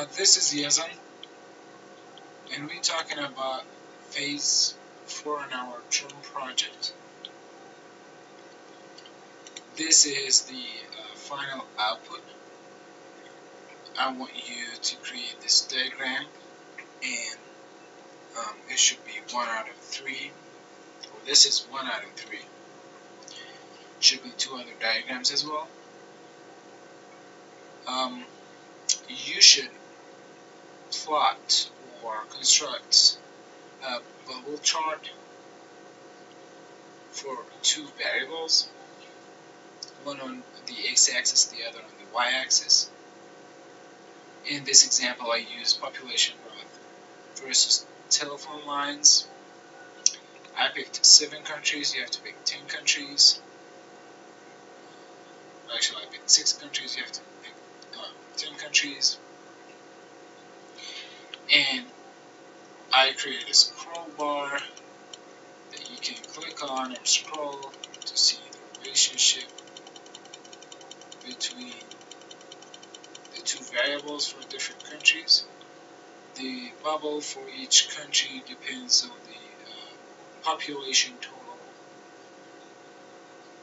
This is Yazan, and we're talking about phase 4 in our term project. This is the final output. I want you to create this diagram, and it should be 1 out of 3. Well, this is 1 out of 3. Should be 2 other diagrams as well. You should plot or construct a bubble chart for 2 variables, one on the x-axis, the other on the y-axis. In this example, I use population growth versus telephone lines. I picked 7 countries, you have to pick 10 countries. Actually, I picked 6 countries, you have to pick 10 countries. And I created a scroll bar that you can click on or scroll to see the relationship between the 2 variables for different countries. The bubble for each country depends on the population total.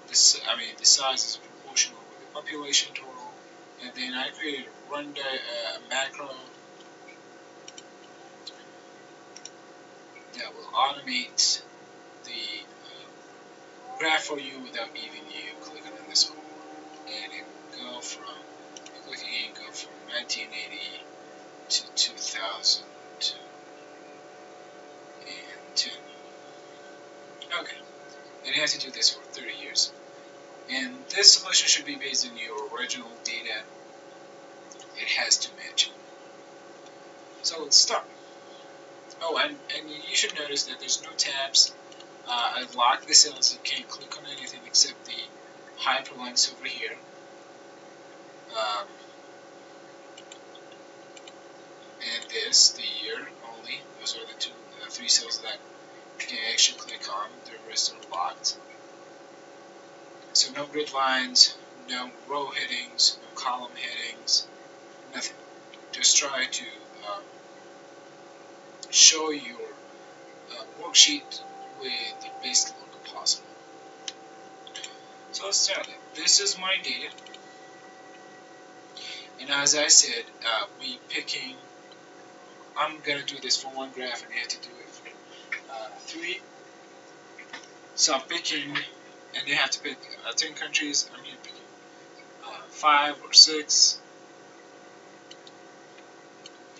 The size is proportional with the population total. And then I created a macro that will automate the graph for you without even you clicking on this one. And it go from 1980 to 2010. Okay, and you have to do this for 30 years. And this solution should be based on your original data. It has to match it. So let's start. Oh, and you should notice that there's no tabs. I've locked the cells. You can't click on anything except the hyperlinks over here. And this, the year only. Those are the 3 cells that you can actually click on. The rest are locked. So no grid lines, no row headings, no column headings, nothing. Just try to show your worksheet with the best look possible. So let's start. This is my data, and as I said, I'm gonna do this for 1 graph, and you have to do it for 3. So I'm picking, and you have to pick 10 countries. I'm here picking 5 or 6.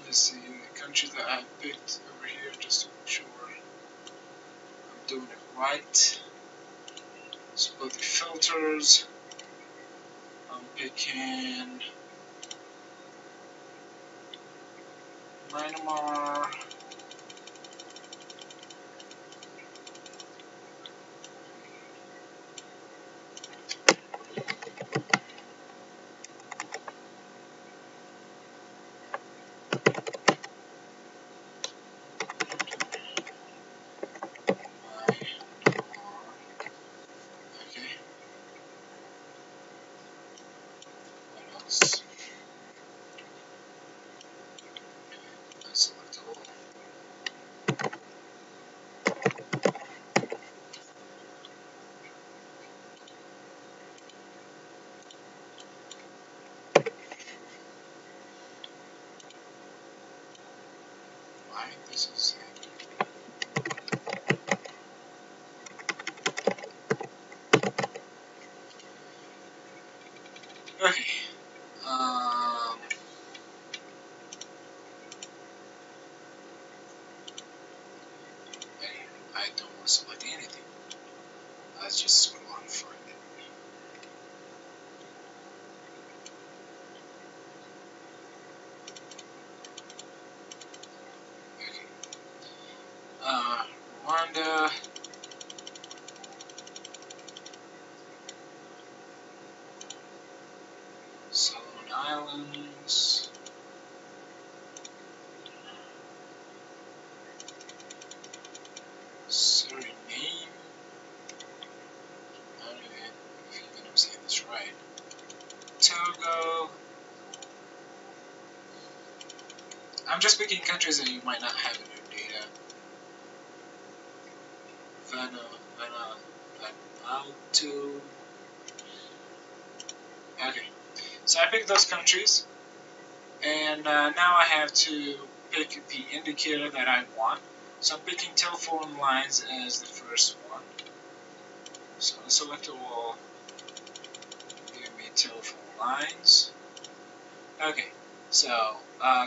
Let's see the countries that I picked over here, just to make sure I'm doing it right. So go to filters. I'm picking Myanmar. Select all. Why this is okay. I don't want to select anything. Let's just scroll and find it. Okay. Rwanda. Solomon Islands. Suriname. I don't know if you're gonna say this right. Togo. I'm just picking countries that you might not have in your data. Vanuatu. Okay, so I picked those countries, and now I have to pick the indicator that I want. So I'm picking telephone lines as the first one. So select all, give me telephone lines. Okay, so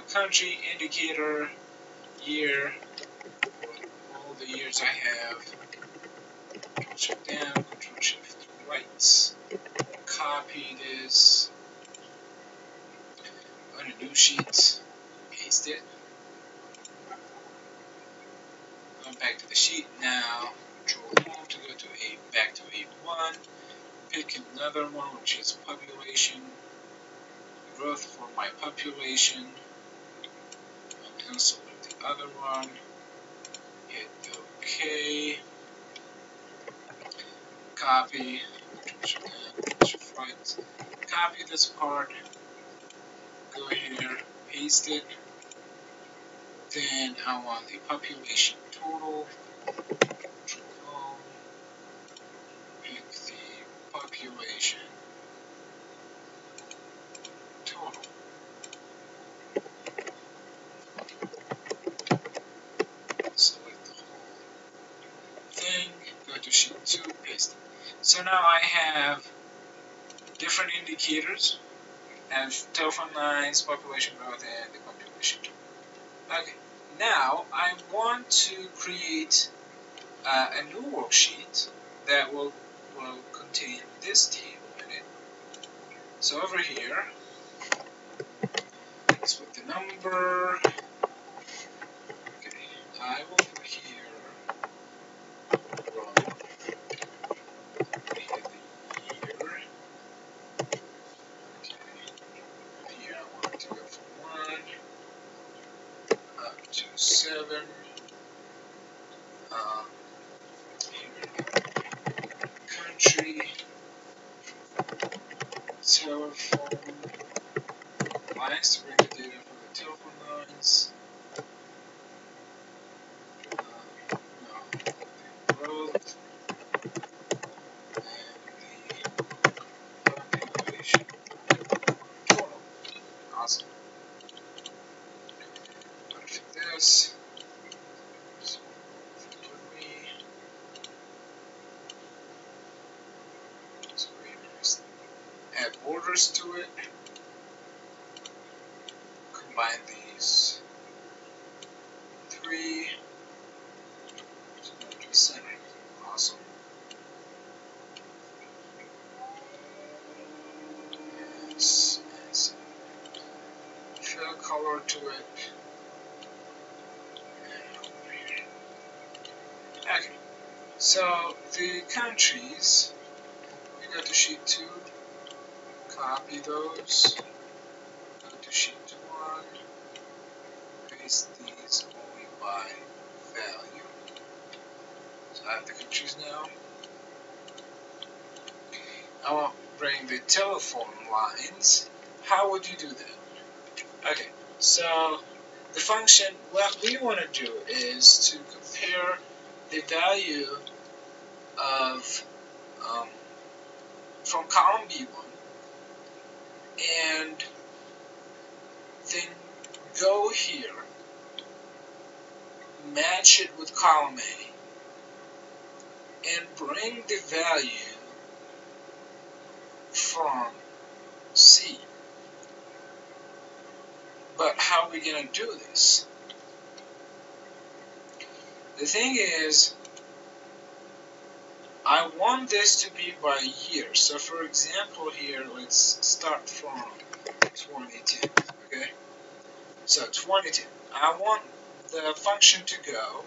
country, indicator, year, all the years I have. Control Shift down, Control Shift right. Copy this on a new sheet, paste it. Go back to the sheet now. Control Home to go to back to A1. Pick another one, which is population. Growth for my population. And select the other one. Hit OK. Copy. Right. Copy this part. Go here. Paste it. Then I want the population total. Control Home. Pick the population total. Select the whole thing. Go to sheet 2. Paste it. So now I have different indicators. And telephone lines, population growth, and the population total. Okay. Now I want to create a new worksheet that will contain this table in it. So over here, let's put the number. Okay, I will put here row. Hit the year. Okay. Here I want to go from 1 up to 7. Here, country, telephone lines to bring the data from the telephone lines. The growth and the population total. Awesome. Perfect this. So add borders to it. Combine these 3 to center. Awesome. Yes. Fill color to it. Okay. So the countries, we go to sheet 2, copy those, go to sheet 1, paste these only by value. So I have the countries now. I want to bring the telephone lines. How would you do that? Okay, so the function, what we want to do is to compare the value of from column B1 and then go here, match it with column A, and bring the value from C. But how are we going to do this? The thing is, I want this to be by year. So for example here, let's start from 2010, okay? So 2010. I want the function to go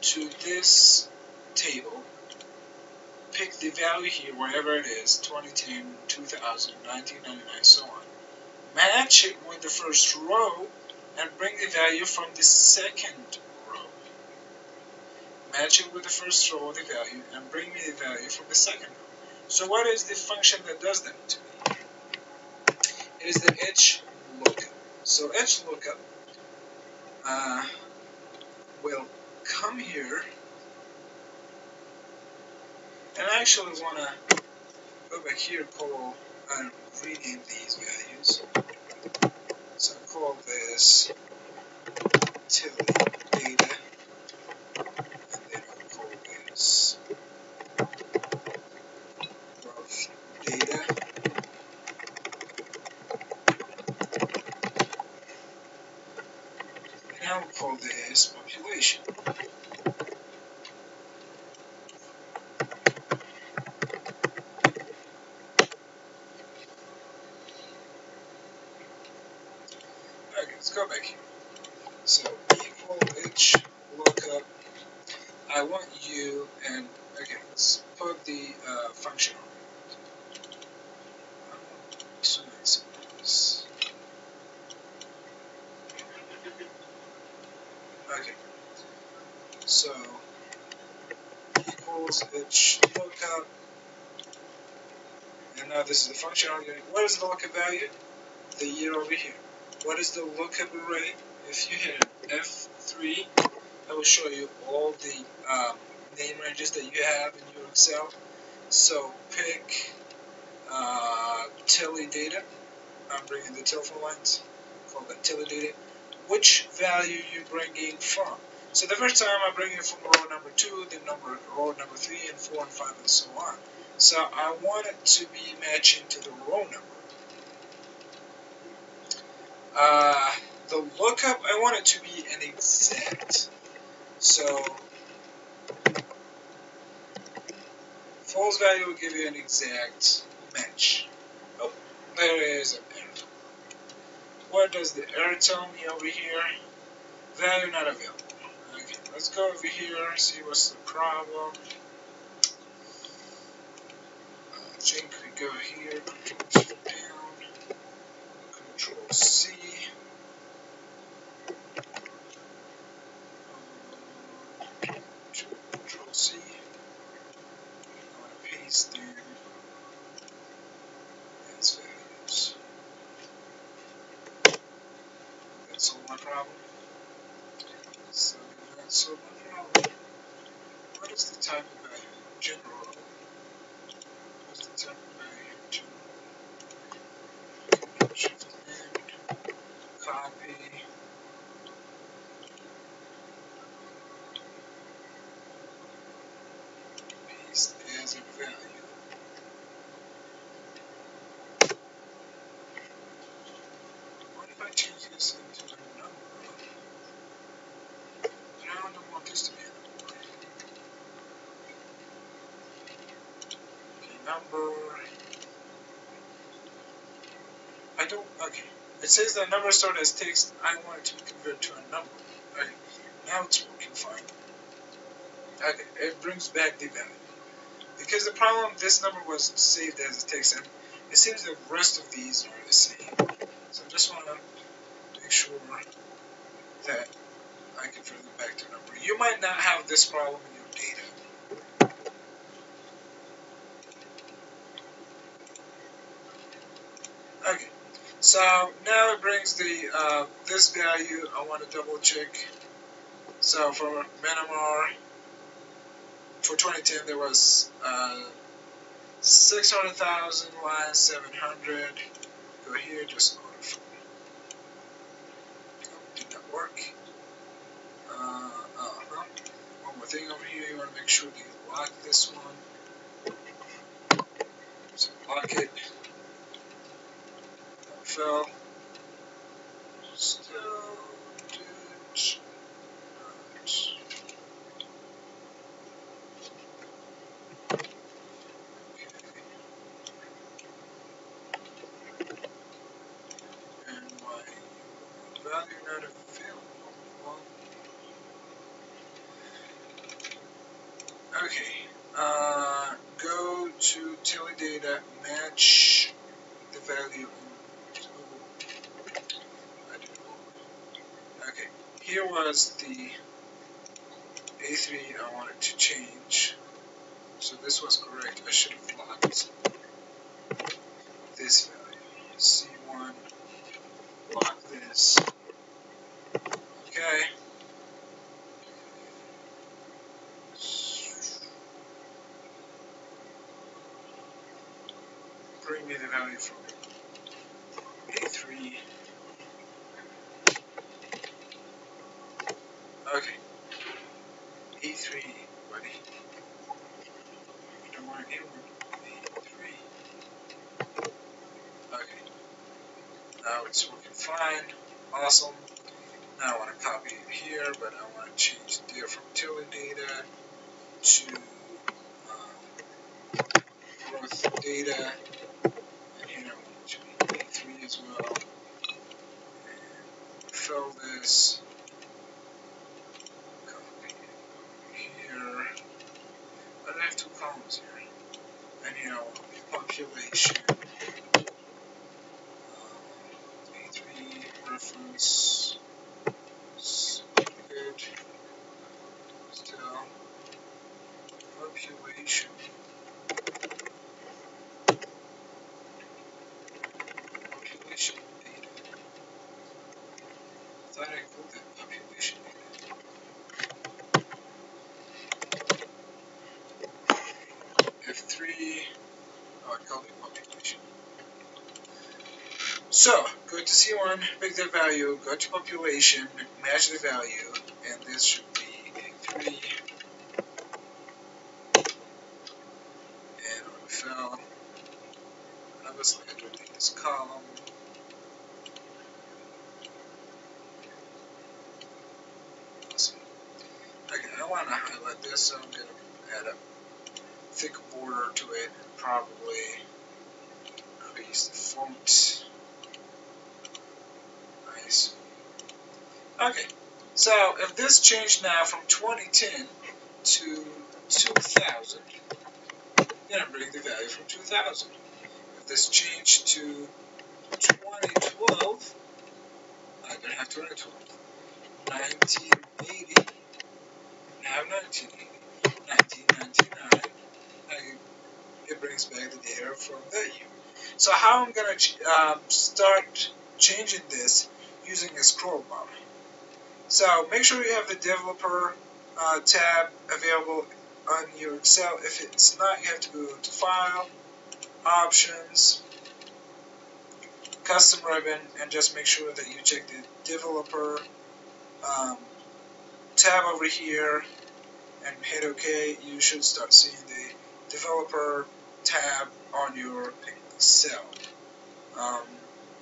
to this table, pick the value here, wherever it is, 2010, 2000, 1999, so on. Match it with the first row and bring the value from the second row. Match it with the first row of the value and bring me the value from the second row. So what is the function that does that to me? It is the HLOOKUP. So HLOOKUP we'll come here, and I actually want to go back here, call and rename these values. So I'll call this till data, and then I'll call this rough data, and I'll call this population. Okay, let's go back here. So equal each lookup. I want you, and okay, let's put the function on it. I want to maximize. Okay, so equals each lookup, and now this is the function argument. What is the lookup value? The year over here. What is the lookup array? If you hit F3, that will show you all the name ranges that you have in your Excel. So pick tele data. I'm bringing the telephone lines. Call that tele data. Which value you bringing from? So the first time I'm bringing it from row number 2, then row number 3, and 4, and 5, and so on. So I want it to be matching to the row number. The lookup, I want it to be an exact. So false value will give you an exact match. Oh, there is an error. What does the error tell me over here? Value not available. Okay, let's go over here, see what's the problem. I think we go here, Control down, Control C. Control C. I want to paste in as values. That solved my problem. So that solved my problem. What is the type of value? General. What's the type of value? General. Shift in, copy. Paste as a value. What if I change this into a number? I don't want this to be a number. Okay, number. I don't. Okay. It says that number stored as text. I want it to be converted to a number. Okay. Now it's working fine. Okay. It brings back the value. Because the problem, this number was saved as a text, and it seems the rest of these are the same. So I just want to make sure that I convert them back to a number. You might not have this problem in your data. Okay, so now it brings the this value. I want to double check. So for Myanmar, for 2010 there was 600,000 lines 700. Go here, just order. Did not work. One more thing over here, you want to make sure that you lock this one. So lock it. That fell. Still did not. And my value not available. Well, okay. Go to teledata, match the value. Okay, here was the A3 I wanted to change. So this was correct. I should have locked this value. C1, lock this. Okay. me the value from A3. Okay, A3, buddy. Don't want A1, A3. Okay, now it's working fine. Awesome. Now I want to copy it here, but I want to change the data from utility data to growth data, and here I want it to be A3 as well. And fill this, copy it here. But I have two columns here, and here I want the population, A3 reference, good, still population. Population data. I thought I called it population data. F3, oh, I called it population. So, go to C1, pick the value, go to population, match the value, and this should be A3. And on fill, obviously I don't need this column. Awesome. Okay, I want to highlight this, so I'm going to add a thick border to it, and probably increase the font. Nice. Okay, so if this changed now from 2010 to 2000, then I'm bringing the value from 2000. If this changed to 2012, I'm going to have 2012. 1980, now 1980. 1999, it brings back the data from that year. So how I'm going to start changing this using a scroll bar. So make sure you have the developer tab available on your Excel. If it's not, you have to go to File, Options, Custom Ribbon, and just make sure that you check the developer tab over here and hit OK. You should start seeing the developer tab on your Excel.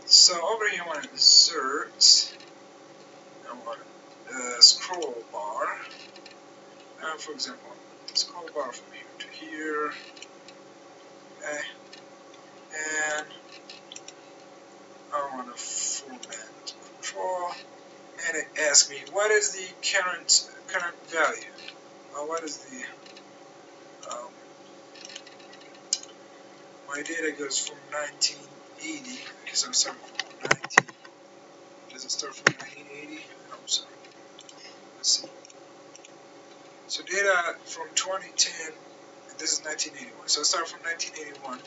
So over here I want to insert, I want a scroll bar. For example, scroll bar from here to here. Okay. And I want to format control, and it asks me what is the current value. What is the my data goes from 1980 because I'm starting from 19. Does it start from 1980? I'm sorry. Let's see. So data from 2010, and this is 1981. So I start from 1981.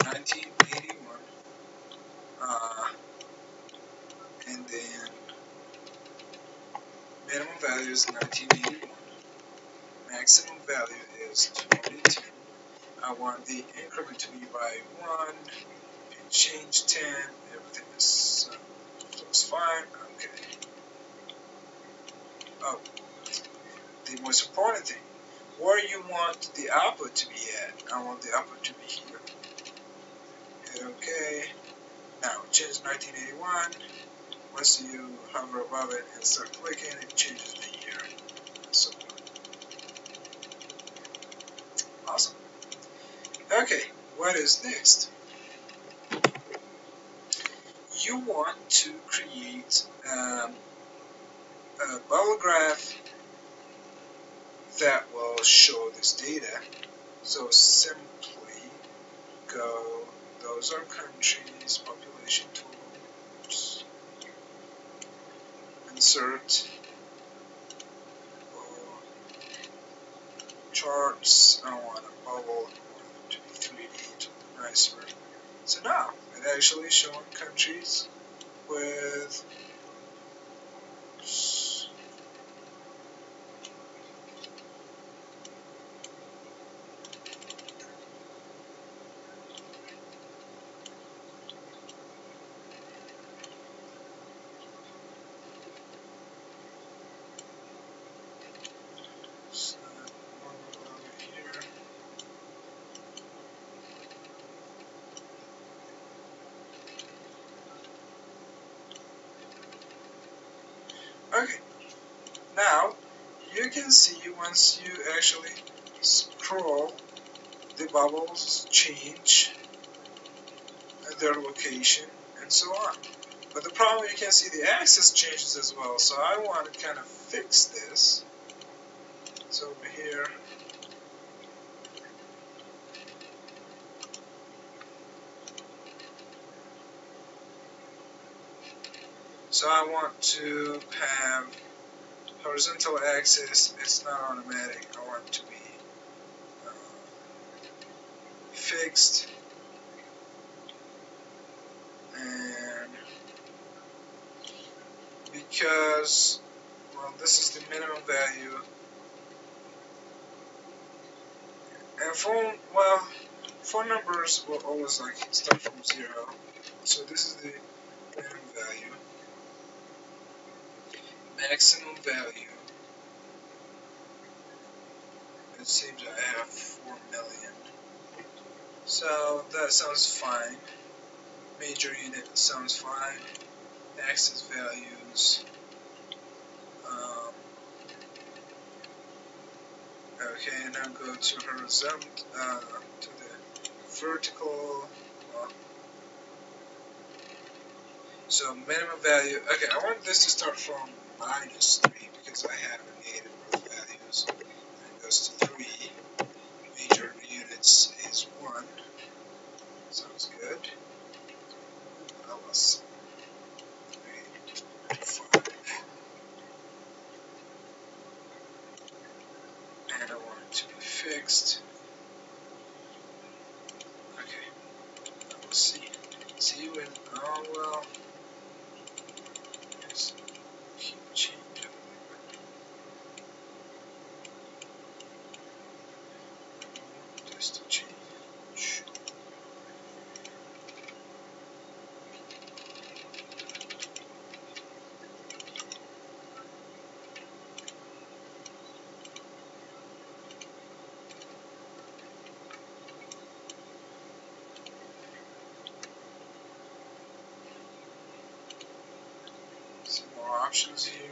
1981, and then minimum value is 1981, maximum value is 22. I want the increment to be by 1, and change 10, everything is looks fine, okay. Oh, the most important thing, where you want the output to be at. I want the output to be here. Hit OK. Now change 1981. Once you hover above it and start clicking, it changes the year. So awesome. Okay, what is next? You want to create a bubble graph that will show this data. So simply go, those are countries, population tools, insert, charts. I want a bubble, I want it to be 3D to look nicer. So now it actually is showing countries with Okay, now you can see once you actually scroll, the bubbles change their location and so on. But the problem, you can see the axis changes as well, so I want to kind of fix this. So over here, so I want to have horizontal axis. It's not automatic. I want it to be uh, fixed, and because, well, this is the minimum value, and phone numbers will always like start from 0. So this is the minimum value. Maximum value. It seems I have 4 million. So that sounds fine. Major unit sounds fine. Axis values. Okay, now go to horizontal, to the vertical. Well, so minimum value. Okay, I want this to start from -3 because I have negative both values. And it goes to 3. Major units is 1. Sounds good. I was 3, 5. And I want it to be fixed. Okay, I will see. See when, oh well, just keep changing. Just to change. Some more options here.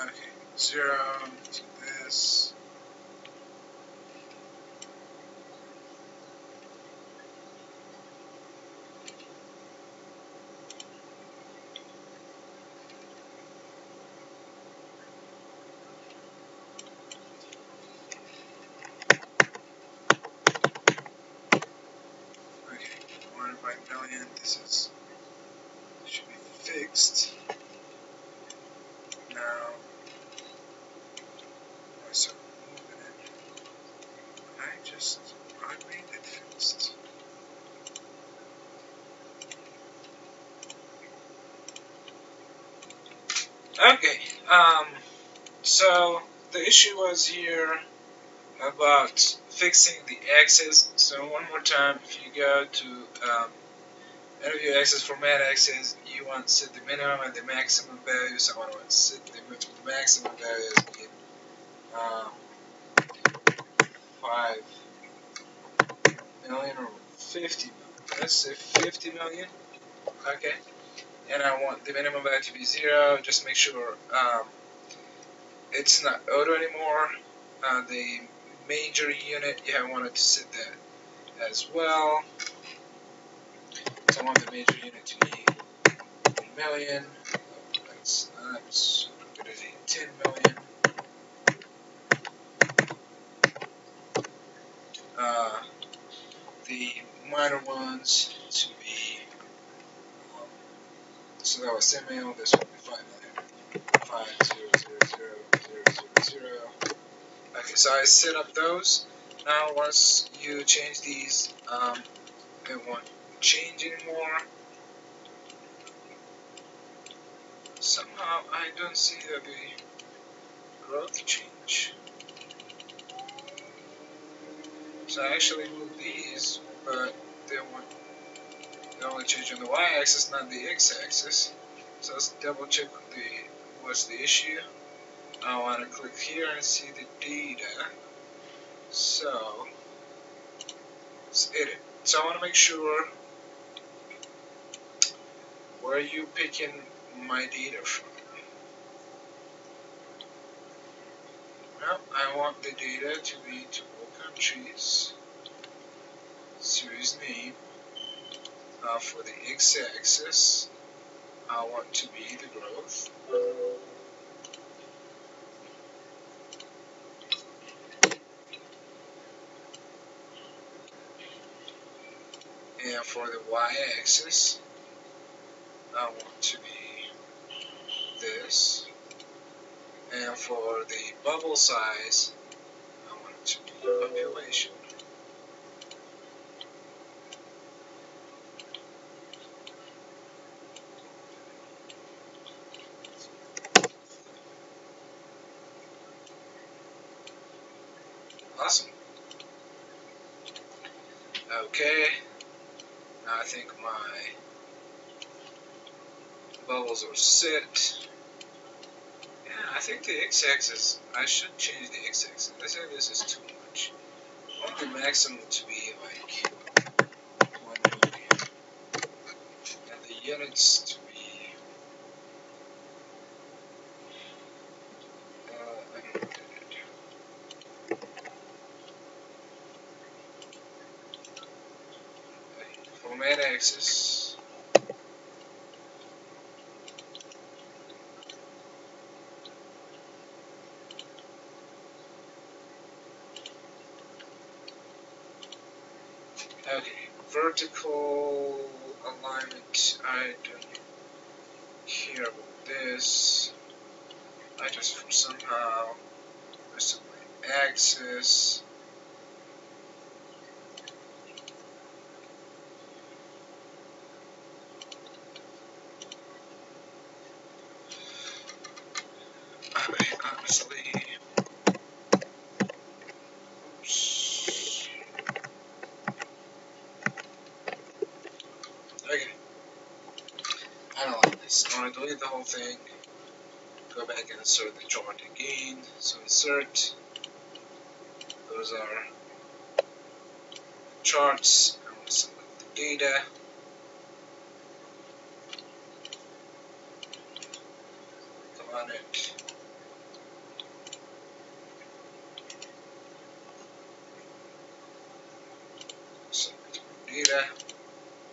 Okay, 0 to this. Okay, divided by million. This is should be fixed. Now I start moving it. I made it fixed. Okay, so the issue was here about fixing the axis. So one more time, if you go to interview axis, format axis, you want to set the minimum and the maximum value. So I want to set the maximum value as being 5 million or 50 million. Let's say 50 million. Okay. And I want the minimum value to be 0. Just make sure it's not auto anymore. The major unit, yeah, I wanted to set that as well. So I want the major unit to be 1 million. That's not, so I'm going to do 10 million. The minor ones to be, so that was 10 million, this one will be 5 million. 5000000. Okay, so I set up those. Now once you change these, it won't change anymore. Somehow I don't see the growth change. So I actually moved these, but they won't It only changed on the y-axis, not the x-axis. So let's double check what's the issue. I want to click here and see the data. So let's edit. So I want to make sure where are you picking my data from. Well, I want the data to be to all countries. Series name. For the x-axis, I want to be the growth. And for the y-axis, I want to be this. And for the bubble size, I want it to be population. Awesome. Okay, now I think my bubbles are set. Yeah, I think the x-axis, I should change the x-axis. I say this is too much. I want the maximum to be like 1 million. And the units to be, I don't know what I did. Format axis. Okay, vertical alignment, I don't care about this. I just for somehow rest of my axis. I mean, honestly, oops. Okay, I don't like this. I want to delete the whole thing. Go back and insert the chart again. So insert. Those are charts. I want to select the data. Click on it. Select data.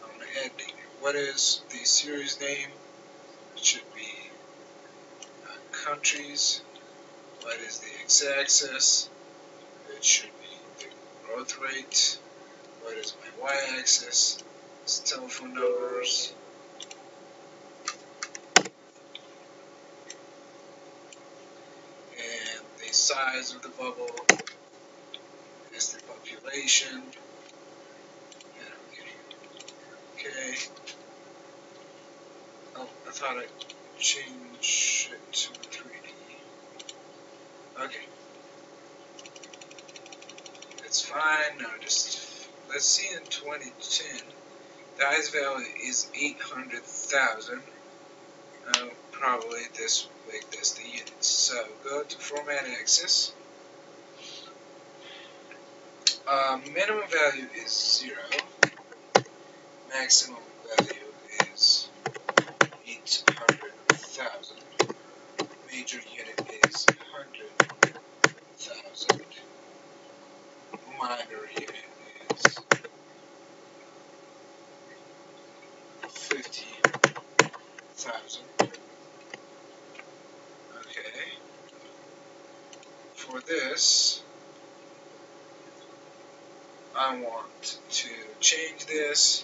I want to add data. What is the series name? It should be countries. What is the x-axis? It should be the growth rate. What is my y-axis? It's telephone numbers. And the size of the bubble is the population. Okay. Oh, I thought I'd change it to 3D. Okay. It's fine. Now just let's see in 2010. The highest value is 800,000. Probably this will make this the units. So go to format axis. Minimum value is 0. Maximum value is 800,000. Major unit is 100,000. Minor unit is 50,000. Okay. For this, I want to change this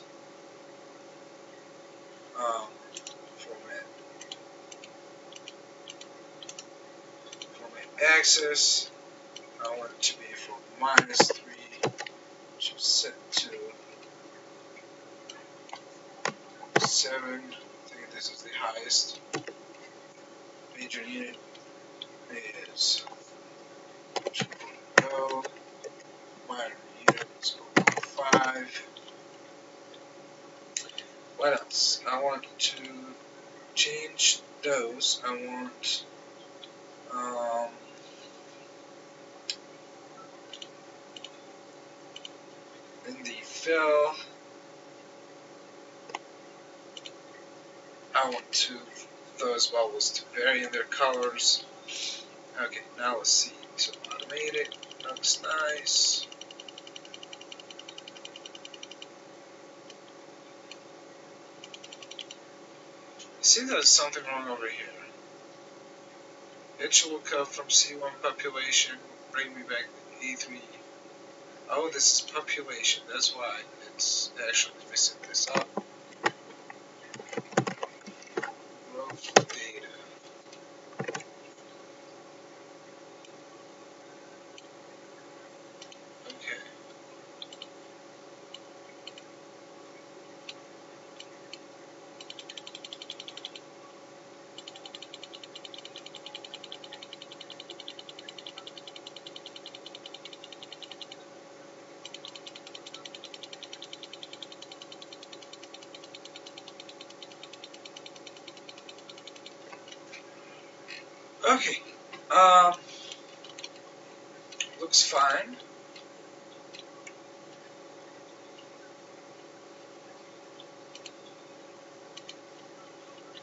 format axis. I want it to be from -3, which is set to 7. I think this is the highest. Major unit is 2.0. Minor unit is 0.5. What else? I want to change those. I want in the fill, I want those bubbles to vary in their colors. Okay, now let's see. So automate it. Looks nice. See, there's something wrong over here. It should look up from C1 population, bring me back E3. Oh, this is population, that's why it's actually messing this up. Growth data. Okay. Okay. Looks fine.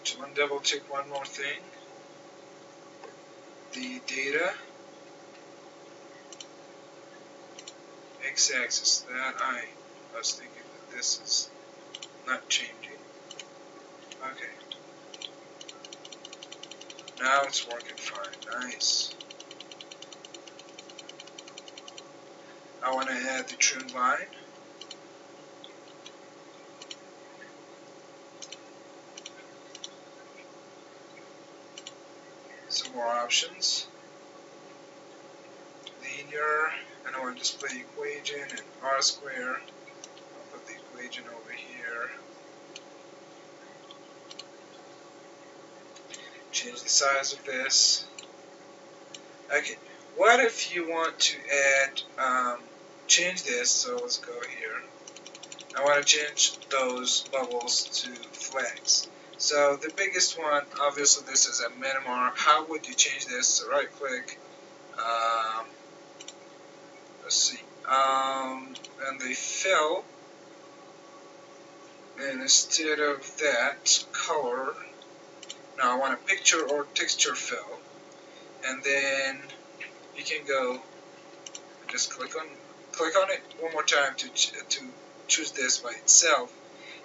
Just want to double check one more thing. The data x-axis that I was thinking that this is not changing. Okay. Now it's working fine. Nice. I want to add the trend line. Some more options. Linear, and I want to display equation and R square. I'll put the equation over here. Change the size of this. Okay, what if you want to add, change this, so let's go here. I want to change those bubbles to flags. So the biggest one, obviously this is a minimum. How would you change this? So right click, let's see, and they fill, and instead of that, color, now I want a picture or texture fill, and then you can go, just click on it one more time to choose this by itself,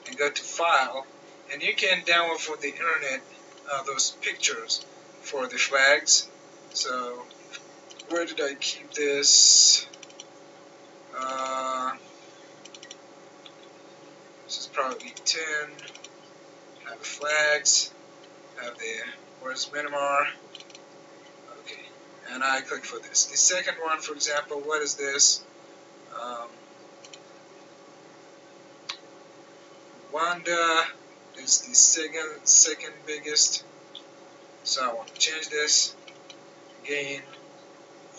and go to File, and you can download from the internet those pictures for the flags. So where did I keep this? This is probably 10. Have the flags. Have the where's Myanmar. Okay, and I click for this. The second one, for example, what is this? Rwanda is the second biggest. So I want to change this. Again,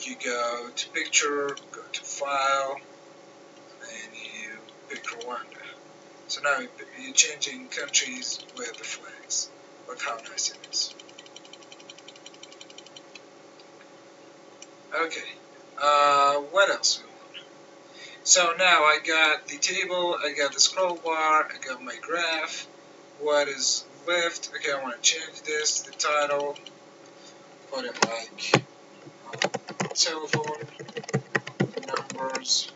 you go to picture, go to file, and you pick Rwanda. So now you're changing countries with the flags. Look how nice it is. Okay, what else we want? So now I got the table, I got the scroll bar, I got my graph. What is left? Okay, I want to change this, the title, put it like telephone numbers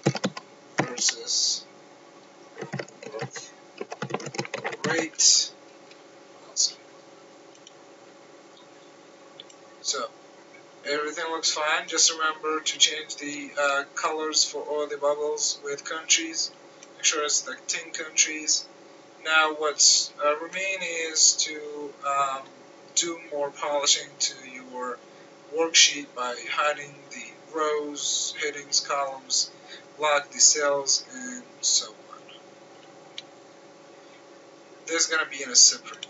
versus growth rate. Awesome. So everything looks fine. Just remember to change the colors for all the bubbles with countries. Make sure it's like 10 countries. Now what's remaining is to do more polishing to your worksheet by hiding the rows, headings, columns, lock the cells, and so on. This is going to be in a separate